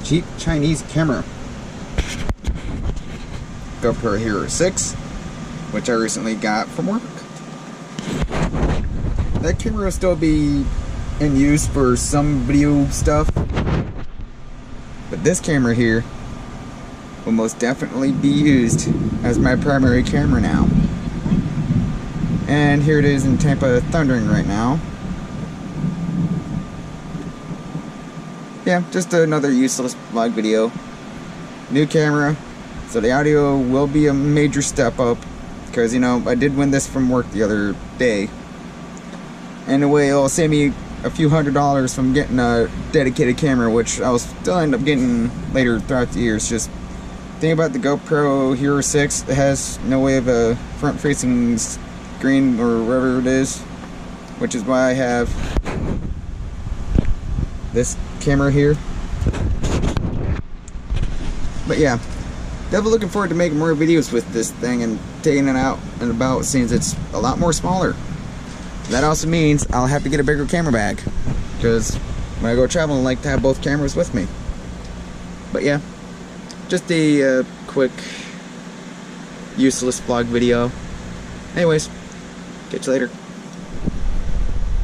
cheap Chinese camera. GoPro Hero 6, which I recently got from work. That camera will still be in use for some video stuff, but this camera here will most definitely be used as my primary camera now. And here it is in Tampa, thundering right now. Yeah, just another useless vlog video. New camera, so the audio will be a major step up, because, you know, I did win this from work the other day. Anyway, it'll save me a few $100s from getting a dedicated camera, which I'll still end up getting later throughout the years. Just think about the GoPro Hero 6, it has no way of a front-facing screen or whatever it is, which is why I have this camera here. But yeah, definitely looking forward to making more videos with this thing and taking it out and about, since it's a lot more smaller. That also means I'll have to get a bigger camera bag, because when I go traveling I like to have both cameras with me. But yeah, just a quick useless vlog video. Anyways, catch you later.